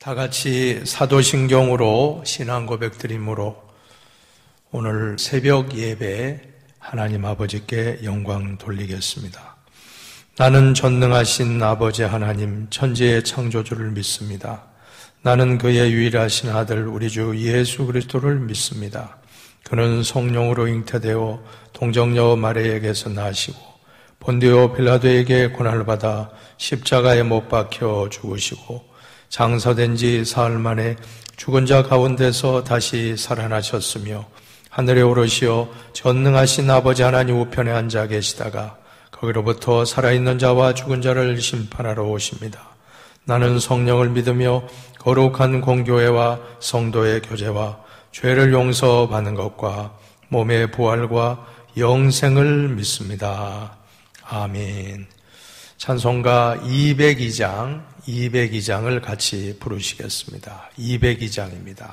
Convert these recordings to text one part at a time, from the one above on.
다 같이 사도신경으로 신앙 고백드림으로 오늘 새벽 예배 하나님 아버지께 영광 돌리겠습니다. 나는 전능하신 아버지 하나님 천지의 창조주를 믿습니다. 나는 그의 유일하신 아들 우리 주 예수 그리스도를 믿습니다. 그는 성령으로 잉태되어 동정녀 마리아에게서 나시고 본디오 빌라도에게 고난을 받아 십자가에 못 박혀 죽으시고 장사된 지 사흘 만에 죽은 자 가운데서 다시 살아나셨으며 하늘에 오르시어 전능하신 아버지 하나님 우편에 앉아 계시다가 거기로부터 살아있는 자와 죽은 자를 심판하러 오십니다. 나는 성령을 믿으며 거룩한 공교회와 성도의 교제와 죄를 용서받는 것과 몸의 부활과 영생을 믿습니다. 아멘. 찬송가 202장을 같이 부르시겠습니다. 202장입니다.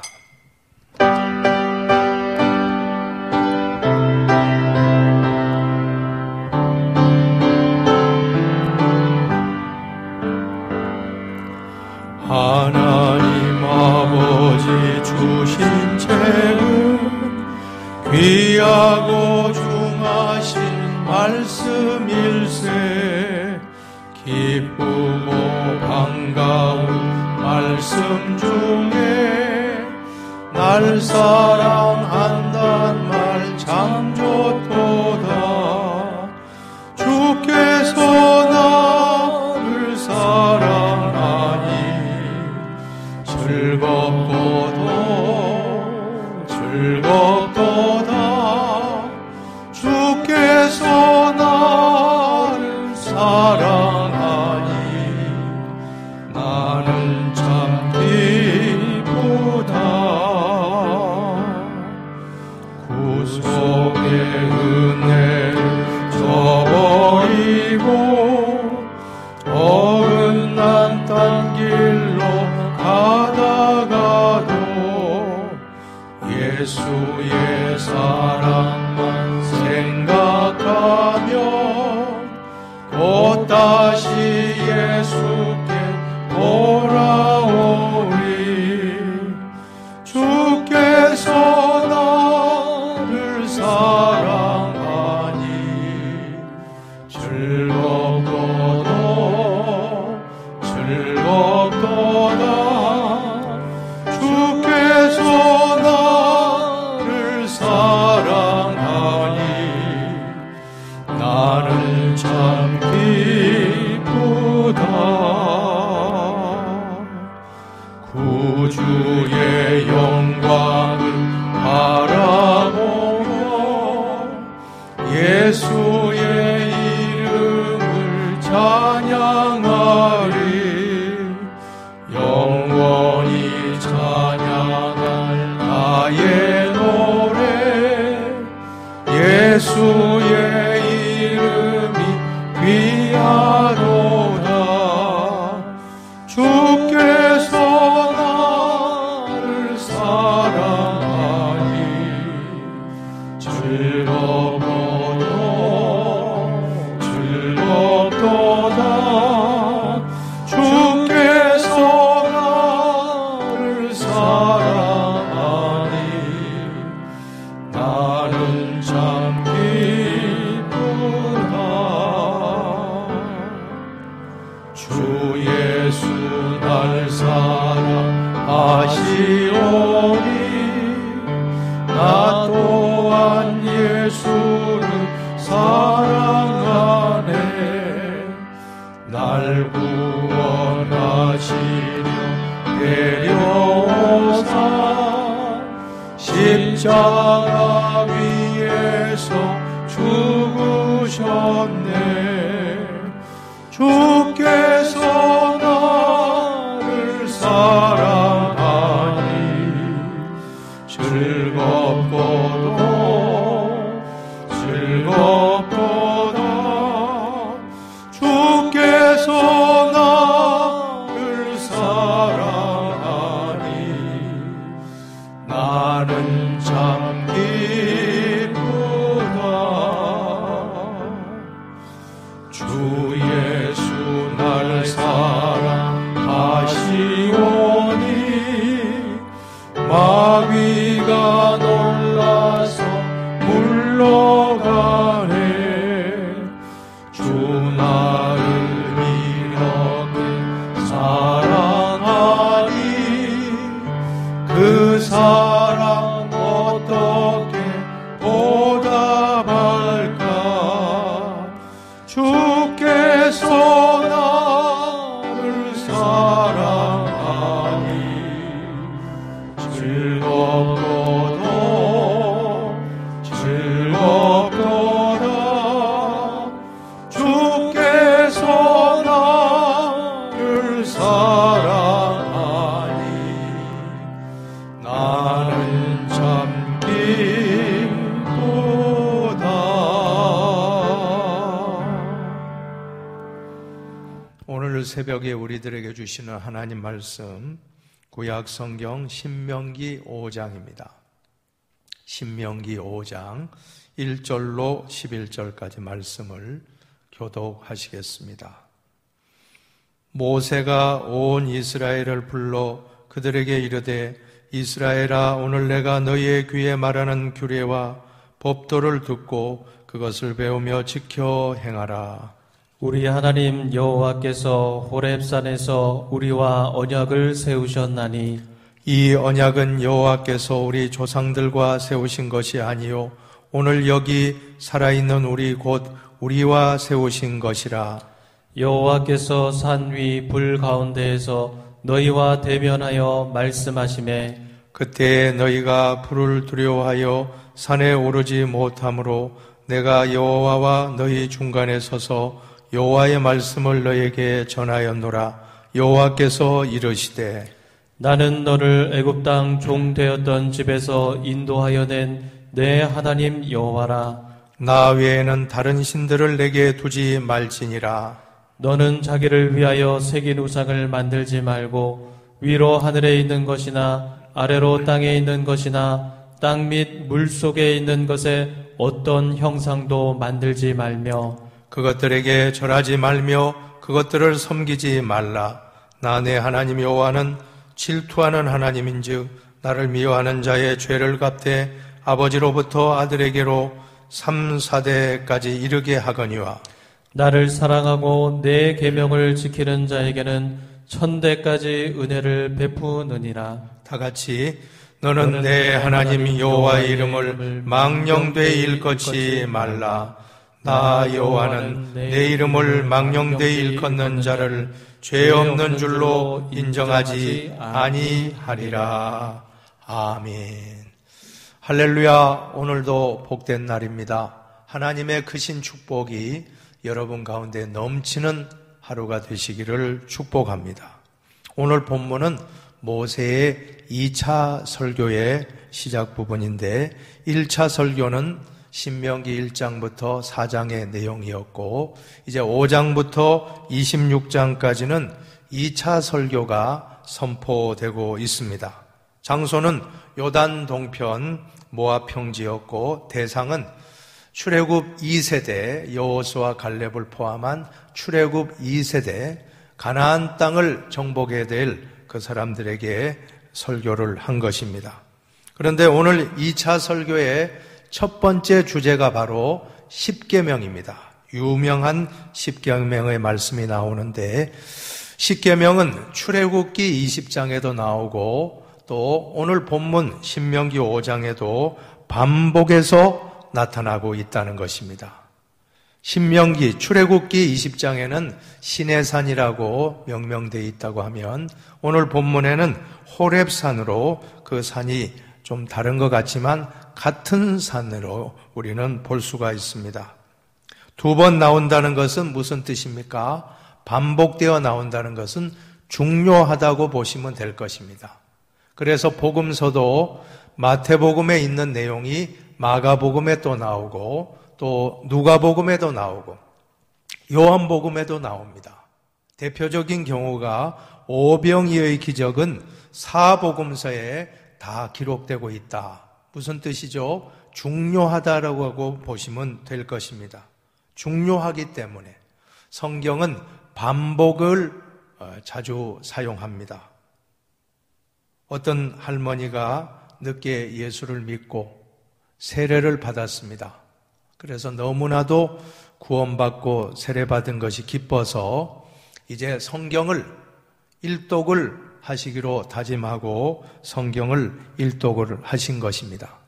하나님 아버지 주신 책은 귀하고 중하신 말씀일세 기쁘고 반가운 말씀 중에 날 사랑한단 말 참 좋도다. 주께서 나를 사랑하니 즐겁도다. 주께서 나를 사랑하니 나는 참 기쁘다. 구속의 은혜를 저버리고 어긋난 딴 길로 가다가도 예수의 사랑만 생각하면 곧 다시 예수께 돌아오리. 주께서 나를 사랑하니 즐겁도다. 주께서 나를 사랑하니 나는 참 기쁘다. 구주의 영광을 바라보며 예수의 이름을 찬양하리. 영원히 찬양할 나의 노래 예수의 이름이 귀하도다. 주께서 나를 사랑하니 즐겁도다. 주께서 나를 사랑하니 나는 참 기쁘다. 주 예수 날 사랑하시오니 나 또한 예수를 사랑하네. 날 구원하시려 데려오사 십자가 위에서 죽으셨네. 주께서 나를 사랑하니 즐겁도다. 주께서 나를 사랑하니 나는 참 기쁘다. 주 예수 날 사랑하시오니 바위가 놀라서 물러가네. 주 나를 이렇게 사랑하니 그 사랑 어떻게 보답할까. 주께서 나를 사랑하니 즐겁도다. 주께서 나를 사랑하니 나는 참 기쁘다. 오늘 새벽에 우리들에게 주시는 하나님 말씀, 구약 성경 신명기 5장입니다. 신명기 5장 1절로 11절까지 말씀을 교독하시겠습니다. 모세가 온 이스라엘을 불러 그들에게 이르되 이스라엘아, 오늘 내가 너희의 귀에 말하는 규례와 법도를 듣고 그것을 배우며 지켜 행하라. 우리 하나님 여호와께서 호렙산에서 우리와 언약을 세우셨나니 이 언약은 여호와께서 우리 조상들과 세우신 것이 아니요 오늘 여기 살아있는 우리 곧 우리와 세우신 것이라. 여호와께서 산 위 불 가운데에서 너희와 대면하여 말씀하시매 그때 너희가 불을 두려워하여 산에 오르지 못하므로 내가 여호와와 너희 중간에 서서 여호와의 말씀을 너희에게 전하였노라. 여호와께서 이르시되 나는 너를 애굽 땅 종 되었던 집에서 인도하여 낸 내 하나님 여호와라. 나 외에는 다른 신들을 내게 두지 말지니라. 너는 자기를 위하여 새긴 우상을 만들지 말고 위로 하늘에 있는 것이나 아래로 땅에 있는 것이나 땅 및 물 속에 있는 것에 어떤 형상도 만들지 말며 그것들에게 절하지 말며 그것들을 섬기지 말라. 나 내 하나님 여호와는 질투하는 하나님인즉 나를 미워하는 자의 죄를 갚되 아버지로부터 아들에게로 3, 4대까지 이르게 하거니와 나를 사랑하고 내 계명을 지키는 자에게는 1000대까지 은혜를 베푸느니라. 다 같이 너는 내 하나님 여호와의 이름을 망령되이 일컫지 말라. 나 여호와는 내 이름을 망령되이 일컫는 자를 죄 없는 줄로 인정하지 아니하리라. 아멘. 할렐루야. 오늘도 복된 날입니다. 하나님의 크신 축복이 여러분 가운데 넘치는 하루가 되시기를 축복합니다. 오늘 본문은 모세의 2차 설교의 시작 부분인데 1차 설교는 신명기 1장부터 4장의 내용이었고 이제 5장부터 26장까지는 2차 설교가 선포되고 있습니다. 장소는 요단 동편 모압 평지였고 대상은 출애굽 2세대 여호수아 갈렙을 포함한 출애굽 2세대 가나안 땅을 정복해야 될 그 사람들에게 설교를 한 것입니다. 그런데 오늘 2차 설교의 첫 번째 주제가 바로 십계명입니다. 유명한 십계명의 말씀이 나오는데 십계명은 출애굽기 20장에도 나오고 또 오늘 본문 신명기 5장에도 반복해서 나타나고 있다는 것입니다. 신명기 출애굽기 20장에는 시내산이라고 명명되어 있다고 하면 오늘 본문에는 호렙산으로 그 산이 좀 다른 것 같지만 같은 산으로 우리는 볼 수가 있습니다. 두 번 나온다는 것은 무슨 뜻입니까? 반복되어 나온다는 것은 중요하다고 보시면 될 것입니다. 그래서 복음서도 마태복음에 있는 내용이 마가복음에 또 나오고 또 누가복음에도 나오고 요한복음에도 나옵니다. 대표적인 경우가 오병이어의 기적은 사복음서에 다 기록되고 있다. 무슨 뜻이죠? 중요하다라고 하고 보시면 될 것입니다. 중요하기 때문에 성경은 반복을 자주 사용합니다. 어떤 할머니가 늦게 예수를 믿고 세례를 받았습니다. 그래서 너무나도 구원받고 세례받은 것이 기뻐서 이제 성경을 일독을 하시기로 다짐하고 성경을 일독을 하신 것입니다.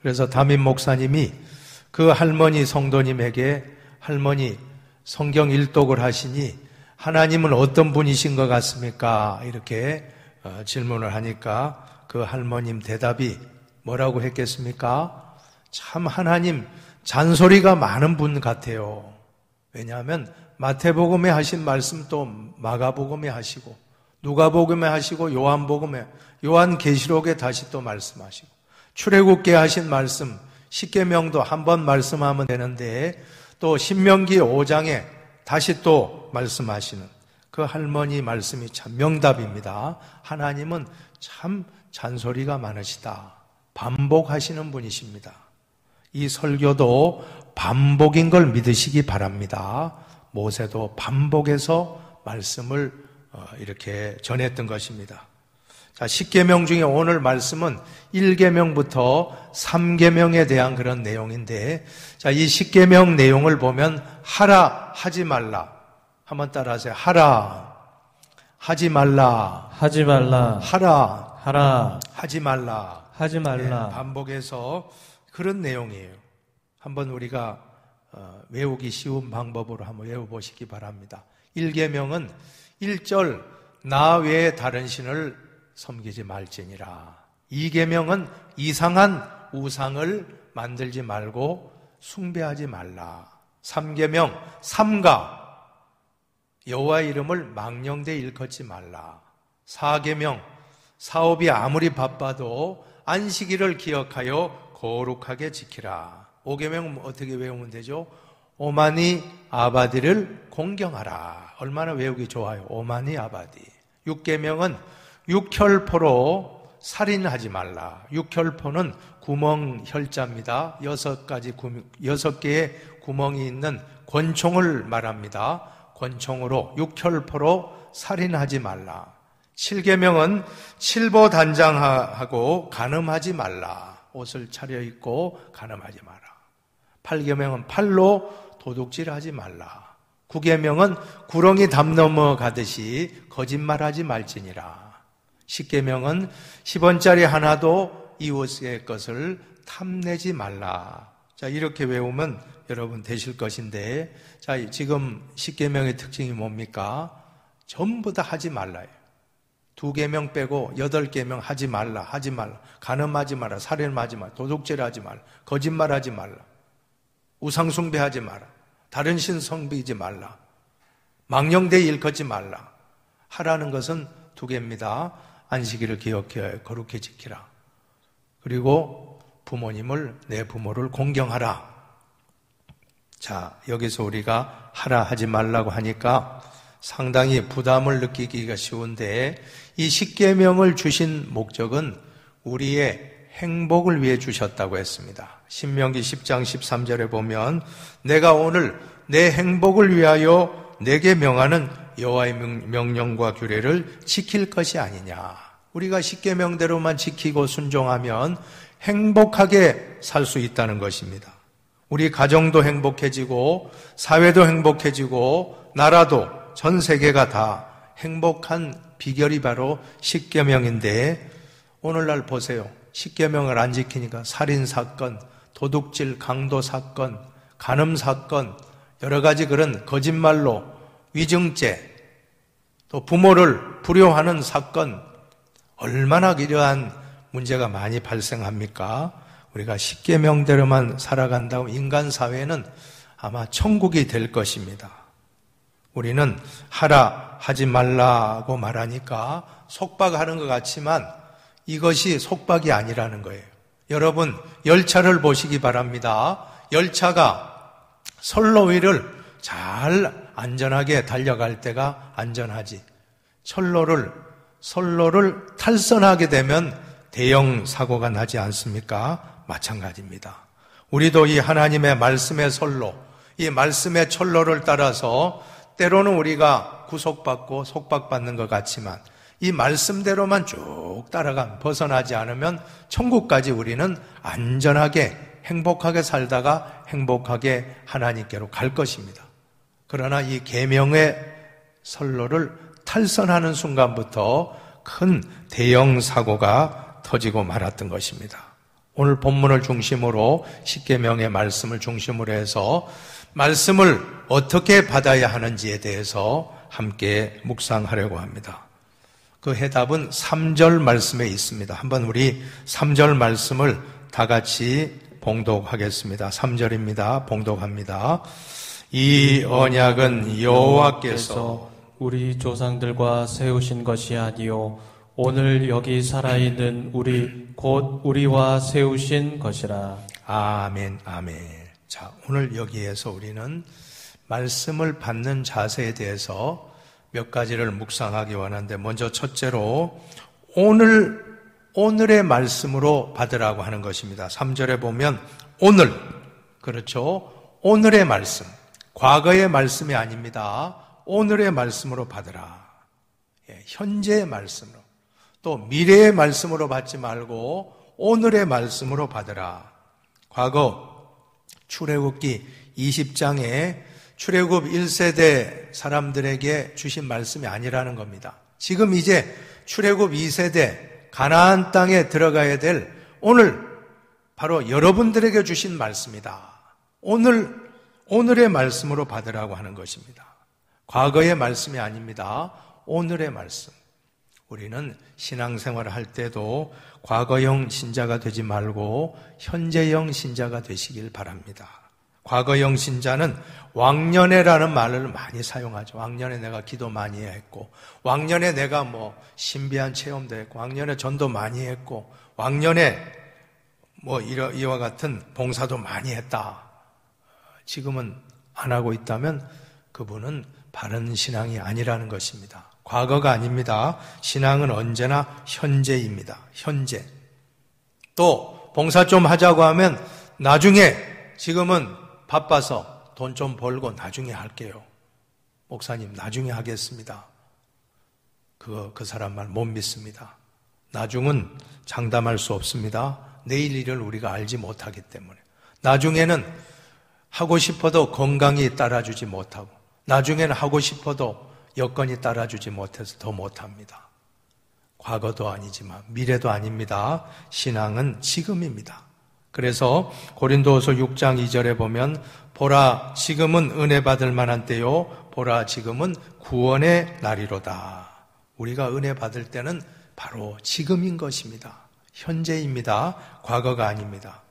그래서 담임 목사님이 그 할머니 성도님에게 할머니 성경 일독을 하시니 하나님은 어떤 분이신 것 같습니까? 이렇게 질문을 하니까 그 할머님 대답이 뭐라고 했겠습니까? 참 하나님 잔소리가 많은 분 같아요. 왜냐하면 마태복음에 하신 말씀 또 마가복음에 하시고 누가복음에 하시고 요한계시록에 다시 또 말씀하시고 출애굽기에 하신 말씀 십계명도 한 번 말씀하면 되는데 또 신명기 5장에 다시 또 말씀하시는 그 할머니 말씀이 참 명답입니다. 하나님은 참 잔소리가 많으시다. 반복하시는 분이십니다. 이 설교도 반복인 걸 믿으시기 바랍니다. 모세도 반복해서 말씀을 이렇게 전했던 것입니다. 자, 10계명 중에 오늘 말씀은 1계명부터 3계명에 대한 그런 내용인데, 자, 이 10계명 내용을 보면 하라, 하지 말라. 한번 따라하세요. 하라, 하지 말라. 하지 말라. 하라, 하라. 하지 말라. 하지 말라. 네, 반복해서 그런 내용이에요. 한번 우리가 외우기 쉬운 방법으로 한번 외워보시기 바랍니다. 1계명은 1절 나 외에 다른 신을 섬기지 말지니라. 2계명은 이상한 우상을 만들지 말고 숭배하지 말라. 3계명 삼가 여호와의 이름을 망령되이 일컫지 말라. 4계명 사업이 아무리 바빠도 안식일을 기억하여 거룩하게 지키라. 5계명은 어떻게 외우면 되죠? 오마니 아바디를 공경하라. 얼마나 외우기 좋아요. 오마니 아바디. 6계명은 육혈포로 살인하지 말라. 육혈포는 구멍 혈자입니다. 6개의 구멍이 있는 권총을 말합니다. 권총으로 육혈포로 살인하지 말라. 7계명은 칠보단장하고 간음하지 말라. 옷을 차려입고 간음하지 마라. 8계명은 팔로 도둑질하지 말라. 9계명은 구렁이 담 넘어가듯이 거짓말하지 말지니라. 10계명은 10원짜리 하나도 이웃의 것을 탐내지 말라. 자, 이렇게 외우면 여러분 되실 것인데, 자, 지금 10계명의 특징이 뭡니까? 전부 다 하지 말라요. 2계명 빼고 8계명 하지 말라, 하지 말라. 간음하지 마라, 살인하지 마라, 도둑질하지 말라, 거짓말하지 말라, 우상숭배하지 마라, 다른 신 섬기지 말라, 망령되이 일컫지 말라. 하라는 것은 2개입니다. 안식일을 기억해 거룩히 지키라. 그리고 부모님을, 내 부모를 공경하라. 자, 여기서 우리가 하라 하지 말라고 하니까 상당히 부담을 느끼기가 쉬운데, 이 10계명을 주신 목적은 우리의 행복을 위해 주셨다고 했습니다. 신명기 10장 13절에 보면 내가 오늘 내 행복을 위하여 내게 명하는 여호와의 명령과 규례를 지킬 것이 아니냐. 우리가 10계명대로만 지키고 순종하면 행복하게 살 수 있다는 것입니다. 우리 가정도 행복해지고 사회도 행복해지고 나라도 전 세계가 다 행복한 비결이 바로 10계명인데, 오늘날 보세요. 10계명을 안 지키니까 살인사건, 도둑질, 강도사건, 간음사건, 여러 가지 그런 거짓말로 위증죄, 또 부모를 불효하는 사건, 얼마나 이러한 문제가 많이 발생합니까? 우리가 10계명대로만 살아간다고 인간 사회는 아마 천국이 될 것입니다. 우리는 하라, 하지 말라고 말하니까 속박하는 것 같지만 이것이 속박이 아니라는 거예요. 여러분, 열차를 보시기 바랍니다. 열차가 선로 위를 잘 안전하게 달려갈 때가 안전하지, 선로를 탈선하게 되면 대형 사고가 나지 않습니까? 마찬가지입니다. 우리도 이 하나님의 말씀의 선로, 이 말씀의 철로를 따라서 때로는 우리가 구속받고 속박받는 것 같지만 이 말씀대로만 쭉 따라가 벗어나지 않으면 천국까지 우리는 안전하게 행복하게 살다가 행복하게 하나님께로 갈 것입니다. 그러나 이 계명의 선로를 탈선하는 순간부터 큰 대형 사고가 터지고 말았던 것입니다. 오늘 본문을 중심으로 십계명의 말씀을 중심으로 해서 말씀을 어떻게 받아야 하는지에 대해서 함께 묵상하려고 합니다. 그 해답은 3절 말씀에 있습니다. 한번 우리 3절 말씀을 다 같이 봉독하겠습니다. 3절입니다. 봉독합니다. 이 언약은 여호와께서 우리 조상들과 세우신 것이 아니요 오늘 여기 살아있는 우리 곧 우리와 세우신 것이라. 아멘, 아멘. 자, 오늘 여기에서 우리는 말씀을 받는 자세에 대해서 몇 가지를 묵상하기 원하는데, 먼저 첫째로 오늘의 말씀으로 받으라고 하는 것입니다. 3절에 보면 오늘, 그렇죠? 오늘의 말씀, 과거의 말씀이 아닙니다. 오늘의 말씀으로 받으라. 현재의 말씀으로, 또 미래의 말씀으로 받지 말고 오늘의 말씀으로 받으라. 과거 출애굽기 20장에 출애굽 1세대 사람들에게 주신 말씀이 아니라는 겁니다. 지금 이제 출애굽 2세대 가나안 땅에 들어가야 될 오늘 바로 여러분들에게 주신 말씀이다. 오늘의 말씀으로 받으라고 하는 것입니다. 과거의 말씀이 아닙니다. 오늘의 말씀. 우리는 신앙생활을 할 때도 과거형 신자가 되지 말고 현재형 신자가 되시길 바랍니다. 과거형 신자는 왕년에라는 말을 많이 사용하죠. 왕년에 내가 기도 많이 했고, 왕년에 내가 신비한 체험도 했고, 왕년에 전도 많이 했고, 왕년에 이와 같은 봉사도 많이 했다. 지금은 안 하고 있다면 그분은 바른 신앙이 아니라는 것입니다. 과거가 아닙니다. 신앙은 언제나 현재입니다. 현재. 또 봉사 좀 하자고 하면 나중에, 지금은 바빠서 돈 좀 벌고 나중에 할게요. 목사님 나중에 하겠습니다. 그 사람 말 못 믿습니다. 나중은 장담할 수 없습니다. 내일 일을 우리가 알지 못하기 때문에. 나중에는 하고 싶어도 건강이 따라주지 못하고, 나중에는 하고 싶어도 여건이 따라주지 못해서 더 못합니다. 과거도 아니지만 미래도 아닙니다. 신앙은 지금입니다. 그래서 고린도후서 6장 2절에 보면 보라 지금은 은혜 받을 만한 때요 보라 지금은 구원의 날이로다. 우리가 은혜 받을 때는 바로 지금인 것입니다. 현재입니다. 과거가 아닙니다.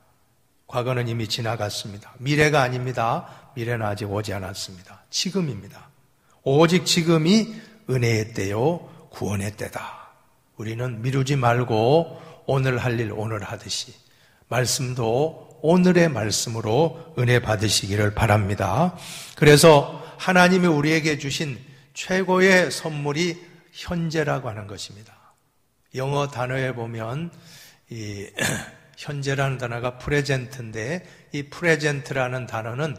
과거는 이미 지나갔습니다. 미래가 아닙니다. 미래는 아직 오지 않았습니다. 지금입니다. 오직 지금이 은혜의 때요 구원의 때다. 우리는 미루지 말고 오늘 할 일 오늘 하듯이 말씀도 오늘의 말씀으로 은혜 받으시기를 바랍니다. 그래서 하나님이 우리에게 주신 최고의 선물이 현재라고 하는 것입니다. 영어 단어에 보면 이 현재라는 단어가 프레젠트인데, 이 프레젠트라는 단어는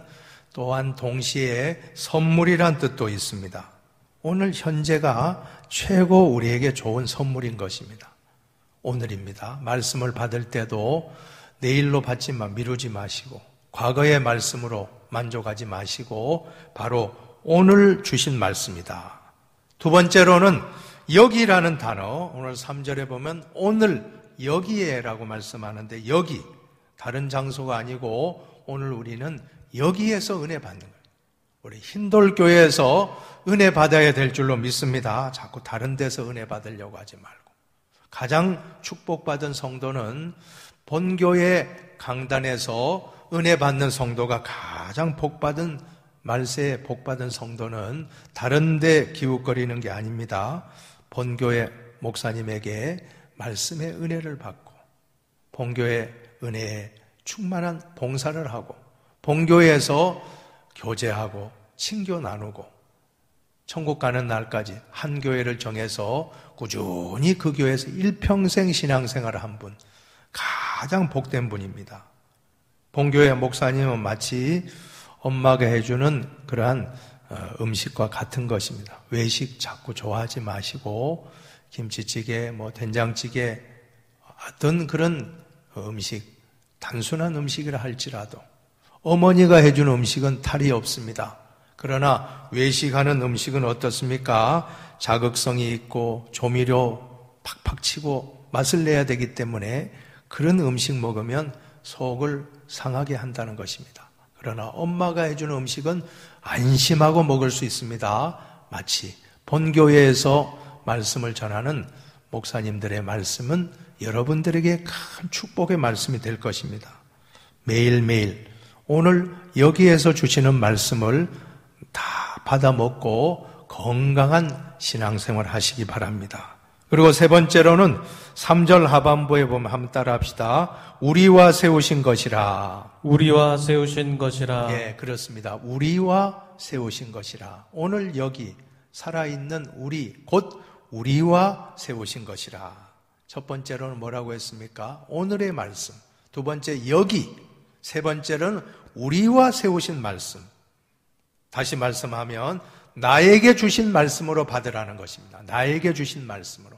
또한 동시에 선물이란 뜻도 있습니다. 오늘 현재가 최고 우리에게 좋은 선물인 것입니다. 오늘입니다. 말씀을 받을 때도 내일로 받지만 미루지 마시고, 과거의 말씀으로 만족하지 마시고 바로 오늘 주신 말씀이다. 두 번째로는 여기라는 단어, 오늘 3절에 보면 오늘 여기에라고 말씀하는데, 여기 다른 장소가 아니고 오늘 우리는 여기에서 은혜 받는 거예요. 우리 흰돌교회에서 은혜 받아야 될 줄로 믿습니다. 자꾸 다른 데서 은혜 받으려고 하지 말고, 가장 축복받은 성도는 본교회 강단에서 은혜 받는 성도가 가장 복받은, 말세에 복받은 성도는 다른 데 기웃거리는 게 아닙니다. 본교회 목사님에게 말씀의 은혜를 받고, 본교회 은혜에 충만한 봉사를 하고, 본교회에서 교제하고 친교 나누고, 천국 가는 날까지 한 교회를 정해서 꾸준히 그 교회에서 일평생 신앙생활을 한 분, 가장 복된 분입니다. 본교회 목사님은 마치 엄마가 해주는 그러한 음식과 같은 것입니다. 외식 자꾸 좋아하지 마시고 김치찌개, 된장찌개, 어떤 그런 음식, 단순한 음식이라 할지라도 어머니가 해준 음식은 탈이 없습니다. 그러나 외식하는 음식은 어떻습니까? 자극성이 있고 조미료 팍팍 치고 맛을 내야 되기 때문에 그런 음식 먹으면 속을 상하게 한다는 것입니다. 그러나 엄마가 해주는 음식은 안심하고 먹을 수 있습니다. 마치 본교회에서 말씀을 전하는 목사님들의 말씀은 여러분들에게 큰 축복의 말씀이 될 것입니다. 매일매일 오늘 여기에서 주시는 말씀을 다 받아 먹고 건강한 신앙생활 하시기 바랍니다. 그리고 세 번째로는 3절 하반부에 보면 한번 따라 합시다. 우리와 세우신 것이라. 우리와 세우신 것이라. 예, 그렇습니다. 우리와 세우신 것이라. 오늘 여기 살아있는 우리, 곧 우리와 세우신 것이라. 첫 번째로는 뭐라고 했습니까? 오늘의 말씀. 두 번째 여기. 세 번째로는 우리와 세우신 말씀. 다시 말씀하면 나에게 주신 말씀으로 받으라는 것입니다. 나에게 주신 말씀으로.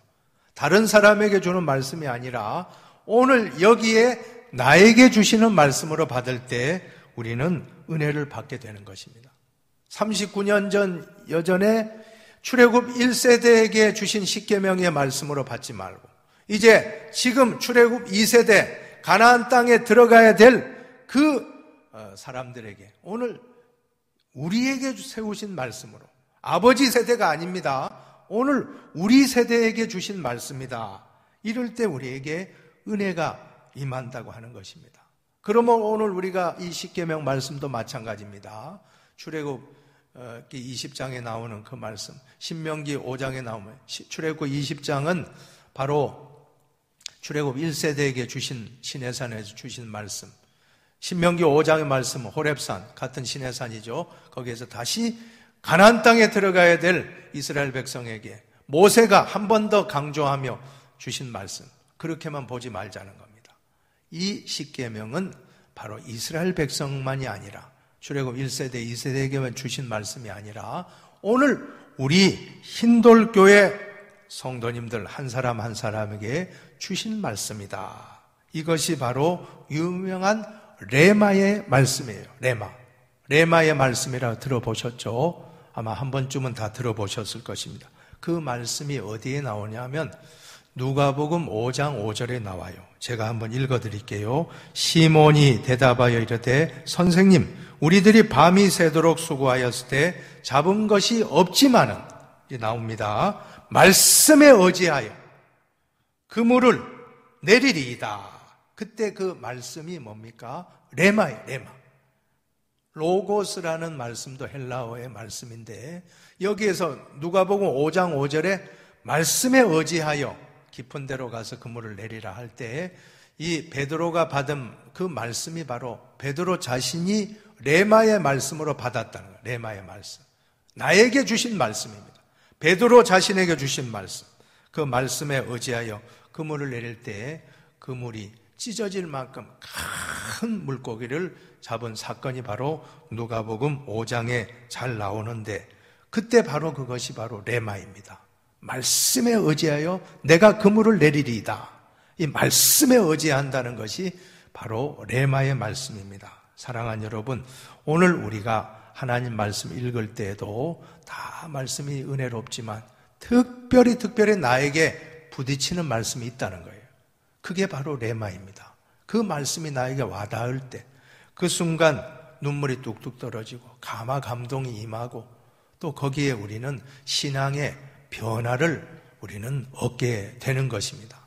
다른 사람에게 주는 말씀이 아니라 오늘 여기에 나에게 주시는 말씀으로 받을 때 우리는 은혜를 받게 되는 것입니다. 39년 전 여전에 출애굽 1세대에게 주신 십계명의 말씀으로 받지 말고 이제 지금 출애굽 2세대 가나안 땅에 들어가야 될 그 사람들에게 오늘 우리에게 세우신 말씀으로 아버지 세대가 아닙니다. 오늘 우리 세대에게 주신 말씀이다. 이럴 때 우리에게 은혜가 임한다고 하는 것입니다. 그러면 오늘 우리가 이 십계명 말씀도 마찬가지입니다. 출애굽 20장에 나오는 그 말씀, 신명기 5장에 나오면 출애굽 20장은 바로 출애굽 1세대에게 주신 시내산에서 주신 말씀, 신명기 5장의 말씀은 호렙산 같은 시내산이죠. 거기에서 다시 가나안 땅에 들어가야 될 이스라엘 백성에게 모세가 한 번 더 강조하며 주신 말씀, 그렇게만 보지 말자는 겁니다. 이 십계명은 바로 이스라엘 백성만이 아니라 출애굽 1세대, 2세대에게만 주신 말씀이 아니라 오늘 우리 흰돌교회 성도님들 한 사람 한 사람에게 주신 말씀이다. 이것이 바로 유명한 레마의 말씀이에요. 레마의 말씀이라 들어보셨죠? 아마 한 번쯤은 다 들어보셨을 것입니다. 그 말씀이 어디에 나오냐면 누가복음 5장 5절에 나와요. 제가 한번 읽어드릴게요. 시몬이 대답하여 이르되 선생님 우리들이 밤이 새도록 수고하였을 때 잡은 것이 없지만은 나옵니다. 말씀에 의지하여 그물을 내리리이다. 그때 그 말씀이 뭡니까? 레마예요. 레마. 로고스라는 말씀도 헬라어의 말씀인데 여기에서 누가복음 5장 5절에 말씀에 의지하여 깊은 데로 가서 그물을 내리라 할 때 이 베드로가 받은 그 말씀이 바로 베드로 자신이 레마의 말씀으로 받았다는 거예요. 레마의 말씀. 나에게 주신 말씀입니다. 베드로 자신에게 주신 말씀. 그 말씀에 의지하여 그물을 내릴 때 그물이 찢어질 만큼 큰 물고기를 잡은 사건이 바로 누가복음 5장에 잘 나오는데 그때 바로 그것이 바로 레마입니다. 말씀에 의지하여 내가 그물을 내리리이다. 이 말씀에 의지한다는 것이 바로 레마의 말씀입니다. 사랑하는 여러분, 오늘 우리가 하나님 말씀 읽을 때에도 다 말씀이 은혜롭지만 특별히 나에게 부딪히는 말씀이 있다는 거예요. 그게 바로 레마입니다. 그 말씀이 나에게 와닿을 때 그 순간 눈물이 뚝뚝 떨어지고 감동이 임하고 또 거기에 우리는 신앙의 변화를 우리는 얻게 되는 것입니다.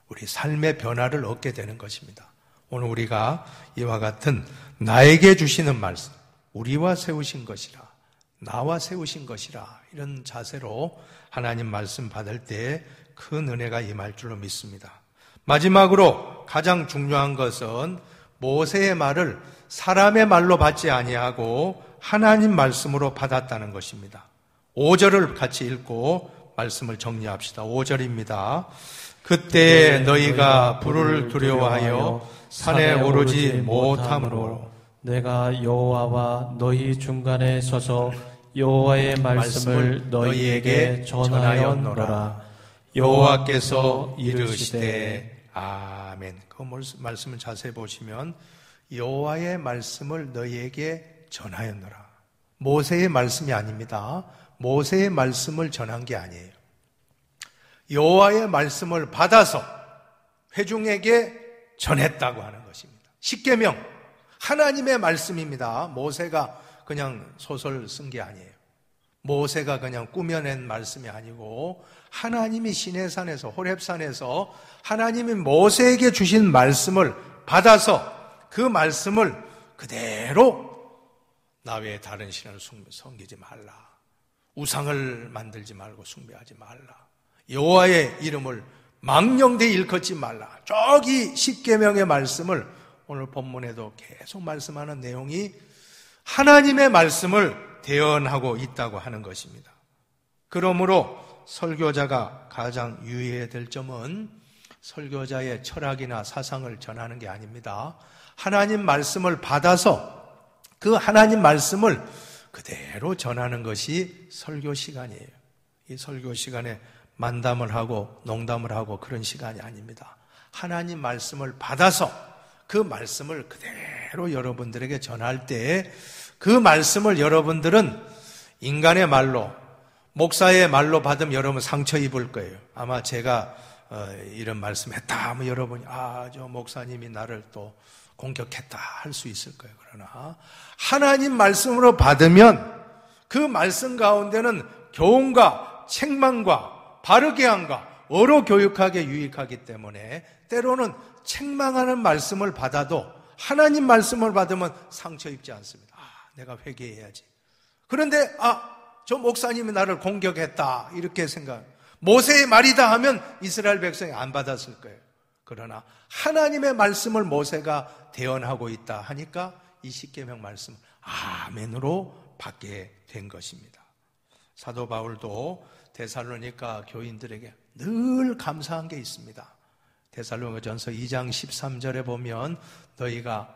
우리 삶의 변화를 얻게 되는 것입니다. 오늘 우리가 이와 같은 나에게 주시는 말씀, 우리와 세우신 것이라, 나와 세우신 것이라 이런 자세로 하나님 말씀 받을 때 큰 은혜가 임할 줄로 믿습니다. 마지막으로 가장 중요한 것은 모세의 말을 사람의 말로 받지 아니하고 하나님 말씀으로 받았다는 것입니다. 5절을 같이 읽고 말씀을 정리합시다. 5절입니다. 그때 너희가 불을 두려워하여 산에 오르지 못함으로 내가 여호와와 너희 중간에 서서 여호와의 말씀을 너희에게 전하였노라. 여호와께서 이르시되 아멘. 그 말씀을 자세히 보시면 여호와의 말씀을 너희에게 전하였노라. 모세의 말씀이 아닙니다. 모세의 말씀을 전한 게 아니에요. 여호와의 말씀을 받아서 회중에게 전했다고 하는 것입니다. 십계명, 하나님의 말씀입니다. 모세가 그냥 소설 쓴 게 아니에요. 모세가 그냥 꾸며낸 말씀이 아니고 하나님이 시내산에서, 호렙산에서 하나님이 모세에게 주신 말씀을 받아서 그 말씀을 그대로 나 외에 다른 신을 섬기지 말라, 우상을 만들지 말고 숭배하지 말라, 여호와의 이름을 망령되이 일컫지 말라, 저기 십계명의 말씀을 오늘 본문에도 계속 말씀하는 내용이 하나님의 말씀을 대언하고 있다고 하는 것입니다. 그러므로 설교자가 가장 유의해야 될 점은 설교자의 철학이나 사상을 전하는 게 아닙니다. 하나님 말씀을 받아서 그 하나님 말씀을 그대로 전하는 것이 설교 시간이에요. 이 설교 시간에 만담을 하고 농담을 하고 그런 시간이 아닙니다. 하나님 말씀을 받아서 그 말씀을 그대로 여러분들에게 전할 때 그 말씀을 여러분들은 인간의 말로, 목사의 말로 받으면 여러분 상처 입을 거예요. 아마 제가 이런 말씀했다 하면 여러분이 저 목사님이 나를 또 공격했다 할 수 있을 거예요. 그러나 하나님 말씀으로 받으면 그 말씀 가운데는 교훈과 책망과 바르게 함과 어로 교육하게 유익하기 때문에 때로는 책망하는 말씀을 받아도 하나님 말씀을 받으면 상처 입지 않습니다. 내가 회개해야지. 그런데 저 목사님이 나를 공격했다 이렇게 생각. 모세의 말이다 하면 이스라엘 백성이 안 받았을 거예요. 그러나 하나님의 말씀을 모세가 대언하고 있다 하니까 이 십계명 말씀 아멘으로 받게 된 것입니다. 사도 바울도 데살로니가 교인들에게 늘 감사한 게 있습니다. 데살로니가전서 2장 13절에 보면 너희가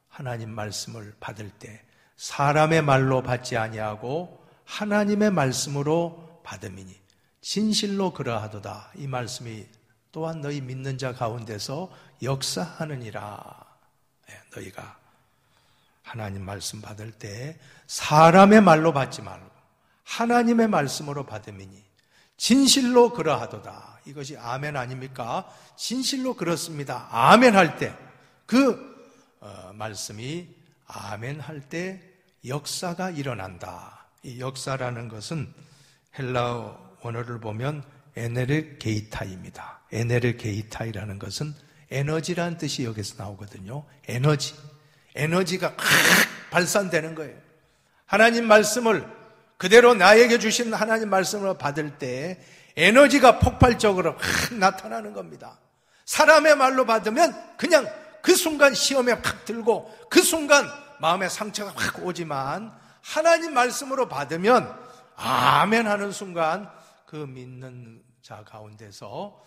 하나님 말씀을 받을 때 사람의 말로 받지 아니하고 하나님의 말씀으로 받음이니 진실로 그러하도다. 이 말씀이 또한 너희 믿는 자 가운데서 역사하느니라. 너희가 하나님 말씀 받을 때 사람의 말로 받지 말고 하나님의 말씀으로 받음이니 진실로 그러하도다. 이것이 아멘 아닙니까? 진실로 그렇습니다. 아멘 할 때 그 말씀이 아멘 할 때 역사가 일어난다. 이 역사라는 것은 헬라어 원어를 보면 에네르게이타입니다. 에네르게이타이라는 것은 에너지라는 뜻이 여기서 나오거든요. 에너지가 발산되는 거예요. 하나님 말씀을 그대로 나에게 주신 하나님 말씀을 받을 때 에너지가 폭발적으로 나타나는 겁니다. 사람의 말로 받으면 그냥 그 순간 시험에 확 들고 그 순간 마음에 상처가 확 오지만 하나님 말씀으로 받으면 아멘 하는 순간 그 믿는 자 가운데서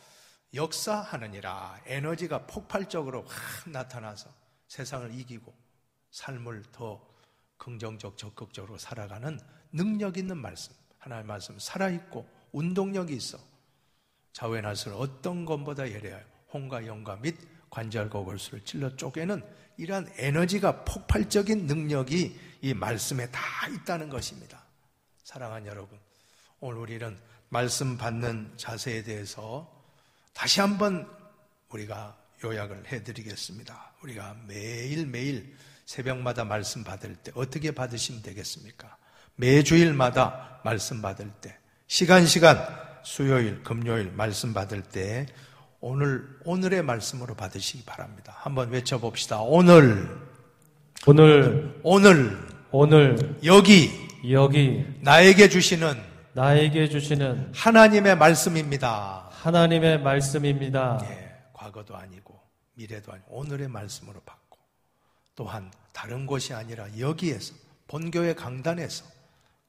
역사하느니라. 에너지가 폭발적으로 확 나타나서 세상을 이기고 삶을 더 긍정적, 적극적으로 살아가는 능력 있는 말씀, 하나님의 말씀 살아있고 운동력이 있어 좌우의 나스를 어떤 것보다 예리하여 홍과 영과 및 관절과 골수를 찔러 쪼개는 이러한 에너지가 폭발적인 능력이 이 말씀에 다 있다는 것입니다. 사랑하는 여러분, 오늘 우리는 말씀 받는 자세에 대해서 다시 한번 우리가 요약을 해드리겠습니다. 우리가 매일매일 새벽마다 말씀 받을 때 어떻게 받으시면 되겠습니까? 매주일마다 말씀 받을 때, 시간 수요일, 금요일 말씀 받을 때 오늘의 말씀으로 받으시기 바랍니다. 한번 외쳐봅시다. 오늘 여기 나에게 주시는 하나님의 말씀입니다. 하나님의 말씀입니다. 과거도 아니고 미래도 아니고 오늘의 말씀으로 받고, 또한 다른 곳이 아니라 여기에서 본교회 강단에서,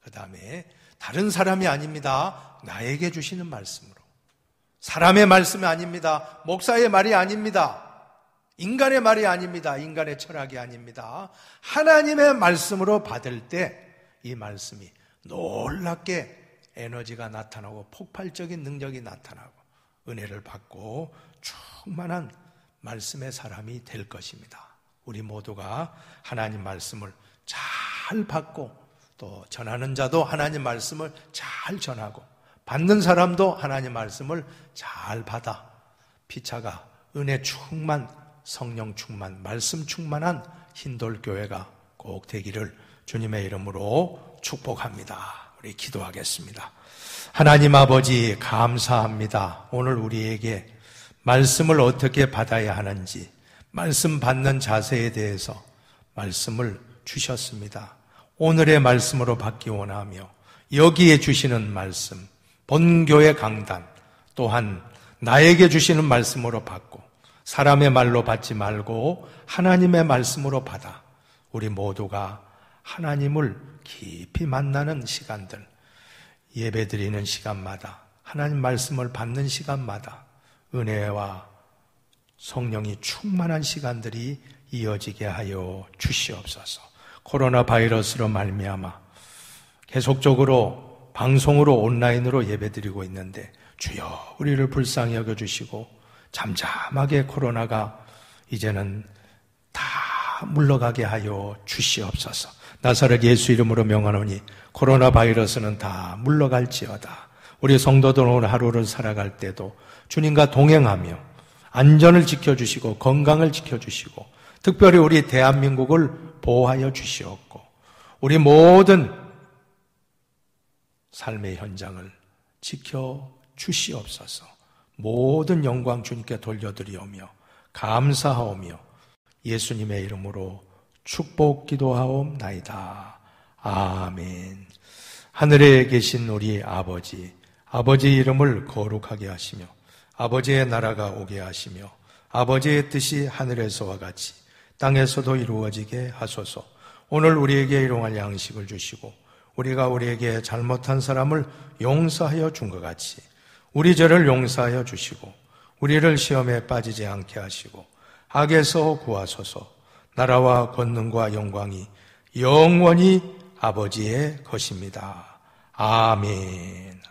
그 다음에 다른 사람이 아닙니다. 나에게 주시는 말씀으로, 사람의 말씀이 아닙니다. 목사의 말이 아닙니다. 인간의 말이 아닙니다. 인간의 철학이 아닙니다. 하나님의 말씀으로 받을 때 이 말씀이 놀랍게 에너지가 나타나고 폭발적인 능력이 나타나고 은혜를 받고 충만한 말씀의 사람이 될 것입니다. 우리 모두가 하나님 말씀을 잘 받고 또 전하는 자도 하나님 말씀을 잘 전하고 받는 사람도 하나님 말씀을 잘 받아 피차가 은혜 충만, 성령 충만, 말씀 충만한 흰돌교회가 꼭 되기를 주님의 이름으로 축복합니다. 우리 기도하겠습니다. 하나님 아버지 감사합니다. 오늘 우리에게 말씀을 어떻게 받아야 하는지 말씀 받는 자세에 대해서 말씀을 주셨습니다. 오늘의 말씀으로 받기 원하며 여기에 주시는 말씀, 본교회 강단 또한 나에게 주시는 말씀으로 받고 사람의 말로 받지 말고 하나님의 말씀으로 받아 우리 모두가 하나님을 깊이 만나는 시간들, 예배드리는 시간마다 하나님 말씀을 받는 시간마다 은혜와 성령이 충만한 시간들이 이어지게 하여 주시옵소서. 코로나 바이러스로 말미암아 계속적으로 방송으로 온라인으로 예배드리고 있는데 주여 우리를 불쌍히 여겨주시고 잠잠하게 코로나가 이제는 다 물러가게 하여 주시옵소서. 나사렛 예수 이름으로 명하노니 코로나 바이러스는 다 물러갈지어다. 우리 성도들 오늘 하루를 살아갈 때도 주님과 동행하며 안전을 지켜주시고 건강을 지켜주시고 특별히 우리 대한민국을 보호하여 주시옵고 우리 삶의 현장을 지켜주시옵소서. 모든 영광 주님께 돌려드리오며 감사하오며 예수님의 이름으로 축복 기도하옵나이다. 아멘. 하늘에 계신 우리 아버지, 아버지의 이름을 거룩하게 하시며 아버지의 나라가 오게 하시며 아버지의 뜻이 하늘에서와 같이 땅에서도 이루어지게 하소서. 오늘 우리에게 일용할 양식을 주시고 우리가 우리에게 잘못한 사람을 용서하여 준 것 같이 우리 죄를 용서하여 주시고 우리를 시험에 빠지지 않게 하시고 악에서 구하소서. 나라와 권능과 영광이 영원히 아버지의 것입니다. 아멘.